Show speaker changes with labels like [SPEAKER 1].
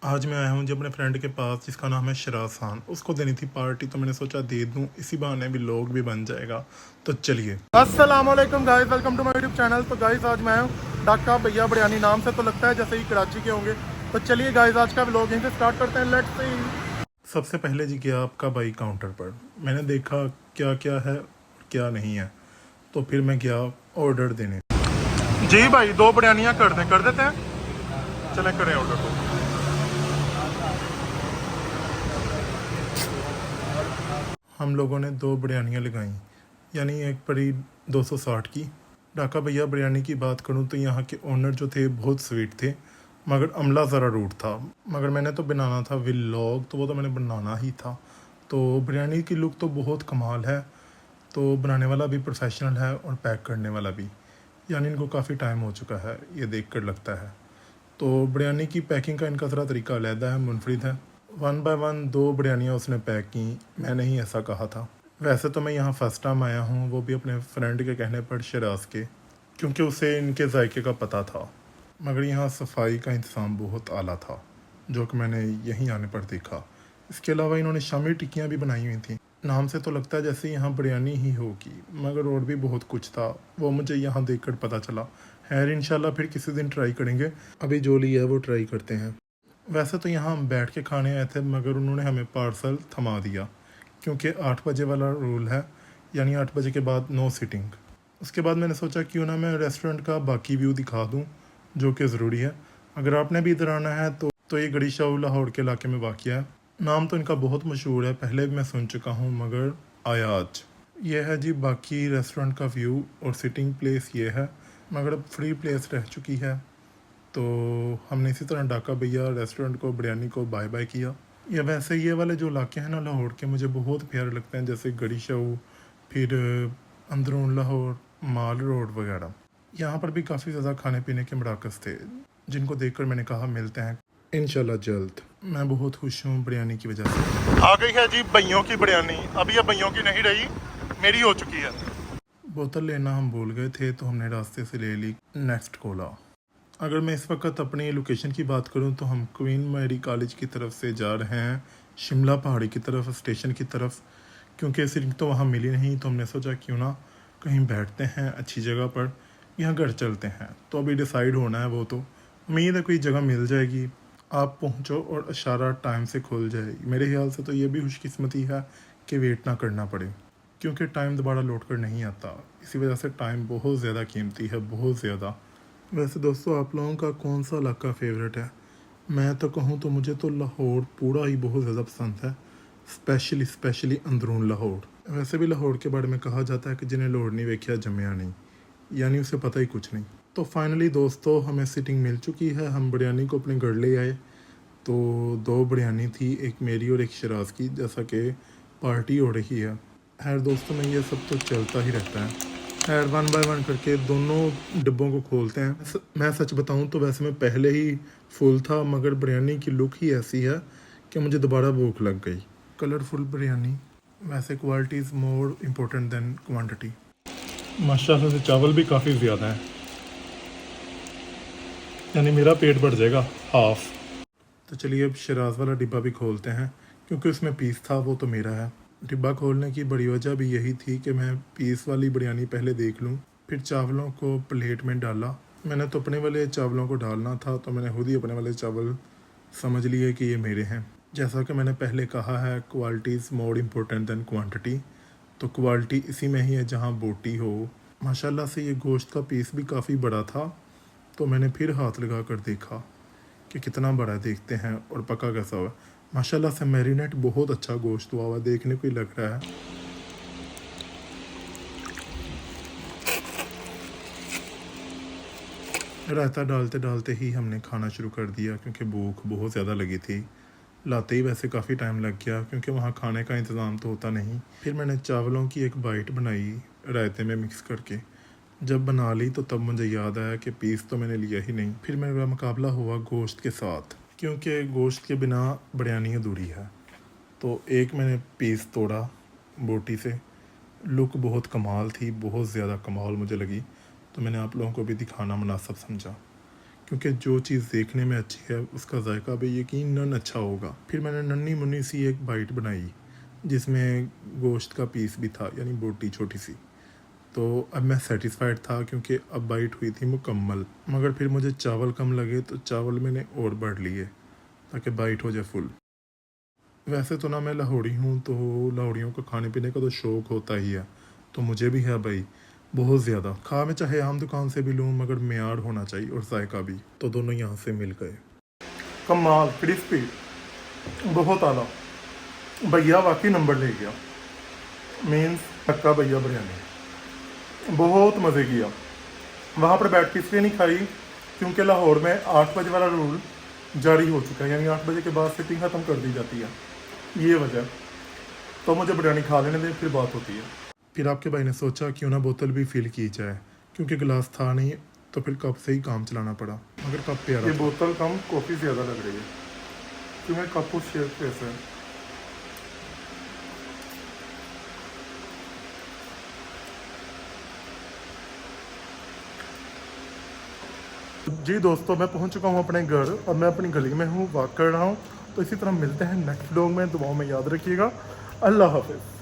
[SPEAKER 1] आज मैं आया हूँ जी अपने फ्रेंड के पास जिसका नाम है शराज खान। उसको देनी थी पार्टी तो मैंने सोचा दे दूँ, इसी बहाने भी लोग भी बन जाएगा। तो चलिए, अस्सलाम वालेकुम guys, welcome to my YouTube channel. तो गाइस आज मैं आया हूँ डाका भैया बिरयानी, नाम से तो लगता है जैसे ही कराची के होंगे। तो चलिए गाइस आज का व्लॉग यहीं से स्टार्ट करते हैं, लेट्स सी। सबसे पहले जी गया आपका बाई काउंटर पर, मैंने देखा क्या क्या है क्या नहीं है, तो फिर मैं गया ऑर्डर देने। जी भाई 2 बिरयानियाँ कर देते हैं, चलें करें ऑर्डर को। हम लोगों ने 2 बिरयानियाँ लगाईं, यानी एक पड़ी 260 की। ढाका भैया बिरयानी की बात करूं तो यहाँ के ओनर जो थे बहुत स्वीट थे, मगर अमला ज़रा रूड था। मगर मैंने तो बनाना था व्लॉग, तो वो तो मैंने बनाना ही था। तो बिरयानी की लुक तो बहुत कमाल है, तो बनाने वाला भी प्रोफेशनल है और पैक करने वाला भी, यानी इनको काफ़ी टाइम हो चुका है, ये देख कर लगता है। तो बिरयानी की पैकिंग का इनका ज़रा तरीका अलहदा है, मुनफरिद है। 1 बाय 1 2 बिरयानियाँ उसने पैक की, मैंने ही ऐसा कहा था। वैसे तो मैं यहाँ फ़र्स्ट टाइम आया हूँ, वो भी अपने फ्रेंड के कहने पर, शराज के, क्योंकि उसे इनके जायके का पता था। मगर यहाँ सफाई का इंतज़ाम बहुत आला था, जो कि मैंने यहीं आने पर देखा। इसके अलावा इन्होंने शामी टिक्कियाँ भी बनाई हुई थी। नाम से तो लगता है जैसे यहाँ बिरयानी ही होगी, मगर और भी बहुत कुछ था, वो मुझे यहाँ देखकर पता चला। खैर इंशाल्लाह फिर किसी दिन ट्राई करेंगे, अभी जो लिया है वो ट्राई करते हैं। वैसे तो यहाँ हम बैठ के खाने आए थे, मगर उन्होंने हमें पार्सल थमा दिया, क्योंकि 8 बजे वाला रूल है, यानी 8 बजे के बाद नो सिटिंग। उसके बाद मैंने सोचा क्यों ना मैं रेस्टोरेंट का बाकी व्यू दिखा दूँ, जो कि ज़रूरी है। अगर आपने भी इधर आना है तो ये गड़ी शाह लाहौर के इलाके में वाक़या है। नाम तो इनका बहुत मशहूर है, पहले भी मैं सुन चुका हूँ, मगर आया आज। ये है जी बाकी रेस्टोरेंट का व्यू, और सिटिंग प्लेस ये है, मगर अब फ्री प्लेस रह चुकी है। तो हमने इसी तरह डाका भैया रेस्टोरेंट को, बिरयानी को बाय बाय किया। या वैसे ये वाले जो इलाके हैं ना लाहौर के, मुझे बहुत प्यारे लगते हैं, जैसे गड़ी शाह, फिर अंदरून लाहौर, माल रोड वगैरह। यहाँ पर भी काफ़ी ज़्यादा खाने पीने के मराकज़ थे, जिनको देखकर मैंने कहा मिलते हैं इंशाल्लाह जल्द। मैं बहुत खुश हूँ बिरयानी की वजह से। आ गई है जी भैयों की बिरयानी, अभी ये भैयों की नहीं रही, मेरी हो चुकी है। बोतल लेना हम भूल गए थे, तो हमने रास्ते से ले ली नेक्स्ट कोला। अगर मैं इस वक्त अपनी लोकेशन की बात करूं तो हम क्वीन मैरी कॉलेज की तरफ से जा रहे हैं शिमला पहाड़ी की तरफ, स्टेशन की तरफ, क्योंकि सिर्फ तो वहाँ मिली नहीं, तो हमने सोचा क्यों ना कहीं बैठते हैं अच्छी जगह पर, यहाँ घर चलते हैं। तो अभी डिसाइड होना है, वो तो उम्मीद है कोई जगह मिल जाएगी। आप पहुँचो और इशारा टाइम से खुल जाए। मेरे ख्याल से तो ये भी खुशकिस्मती है कि वेट ना करना पड़े, क्योंकि टाइम दोबारा लौट कर नहीं आता। इसी वजह से टाइम बहुत ज़्यादा कीमती है, बहुत ज़्यादा। वैसे दोस्तों आप लोगों का कौन सा इलाका फेवरेट है? मैं तो कहूँ तो मुझे तो लाहौर पूरा ही बहुत ज़्यादा पसंद है, स्पेशली अंदरून लाहौर। वैसे भी लाहौर के बारे में कहा जाता है कि जिन्हें लाहौर नहीं वेख्या जमया नहीं, यानी उसे पता ही कुछ नहीं। तो फाइनली दोस्तों हमें सीटिंग मिल चुकी है, हम बिरयानी को अपने घर ले आए। तो 2 बिरयानी थी, एक मेरी और एक शराज की, जैसा कि पार्टी हो रही है। खैर दोस्तों में ये सब तो चलता ही रहता है। खैर 1 बाय 1 करके दोनों डिब्बों को खोलते हैं। मैं सच बताऊं तो वैसे मैं पहले ही फुल था, मगर बिरयानी की लुक ही ऐसी है कि मुझे दोबारा भूख लग गई। कलरफुल बिरयानी, वैसे quality is more important then quantity. माशाल्लाह से चावल भी काफ़ी ज़्यादा है, यानी मेरा पेट भर जाएगा हाफ। तो चलिए अब शराज वाला डिब्बा भी खोलते हैं, क्योंकि उसमें पीस था, वो तो मेरा है। डिब्बा खोलने की बड़ी वजह भी यही थी कि मैं पीस वाली बिरयानी पहले देख लूं, फिर चावलों को प्लेट में डाला। मैंने तो अपने वाले चावलों को डालना था, तो मैंने खुद ही अपने वाले चावल समझ लिए कि ये मेरे हैं। जैसा कि मैंने पहले कहा है, quality is more important than quantity. तो क्वालिटी इसी में ही है जहाँ बोटी हो। माशाल्लाह से ये गोश्त का पीस भी काफ़ी बड़ा था, तो मैंने फिर हाथ लगा कर देखा कि कितना बड़ा है, देखते हैं और पका कैसा हुआ। माशाल्लाह से मैरिनेट बहुत अच्छा गोश्त हुआ, देखने को ही लग रहा है। रायता डालते डालते ही हमने खाना शुरू कर दिया, क्योंकि भूख बहुत ज़्यादा लगी थी। लाते ही वैसे काफ़ी टाइम लग गया, क्योंकि वहाँ खाने का इंतज़ाम तो होता नहीं। फिर मैंने चावलों की एक बाइट बनाई रायते में मिक्स करके। जब बना ली तो तब मुझे याद आया कि पीस तो मैंने लिया ही नहीं। फिर मेरा मुकाबला हुआ गोश्त के साथ, क्योंकि गोश्त के बिना बिरयानी अधूरी है। तो एक मैंने पीस तोड़ा बोटी से, लुक बहुत कमाल थी, बहुत ज़्यादा कमाल मुझे लगी, तो मैंने आप लोगों को भी दिखाना मुनासिब समझा, क्योंकि जो चीज़ देखने में अच्छी है उसका जायका भी यकीनन अच्छा होगा। फिर मैंने नन्ही मुन्नी सी एक बाइट बनाई जिसमें गोश्त का पीस भी था, यानी बोटी छोटी सी। तो अब मैं सेटिस्फाइड था क्योंकि अब बाइट हुई थी मुकम्मल। मगर फिर मुझे चावल कम लगे तो चावल मैंने और बढ़ लिए ताकि बाइट हो जाए फुल। वैसे तो ना मैं लाहौरी हूँ, तो लाहौरियों को खाने पीने का तो शौक़ होता ही है, तो मुझे भी है भाई बहुत ज़्यादा। खा मैं चाहे आम दुकान से भी लूँ मगर मेयार होना चाहिए और जायका भी। तो दोनों यहाँ से मिल गए। कमाल, क्रिस्पी, बहुत आला। भैया वाकई नंबर ले गया। मीन्स पक्का भैया बिरयानी बहुत मज़े किया। वहाँ पर बैठ के इसलिए नहीं खाई क्योंकि लाहौर में 8 बजे वाला रूल जारी हो चुका है, यानी 8 बजे के बाद सिटिंग ख़त्म कर दी जाती है, ये वजह। तो मुझे बिरयानी खा लेने दें फिर बात होती है। फिर आपके भाई ने सोचा क्यों ना बोतल भी फिल की जाए, क्योंकि गिलास था नहीं तो फिर कप से ही काम चलाना पड़ा। मगर कप प्यारा ये बोतल कम कॉफ़ी ज़्यादा लग रही है क्योंकि कप उस शेप कैसे है। जी दोस्तों, मैं पहुंच चुका हूं अपने घर और मैं अपनी गली में हूं, वॉक कर रहा हूं। तो इसी तरह मिलते हैं नेक्स्ट व्लॉग में। दुआओं में याद रखिएगा। अल्लाह हाफिज़।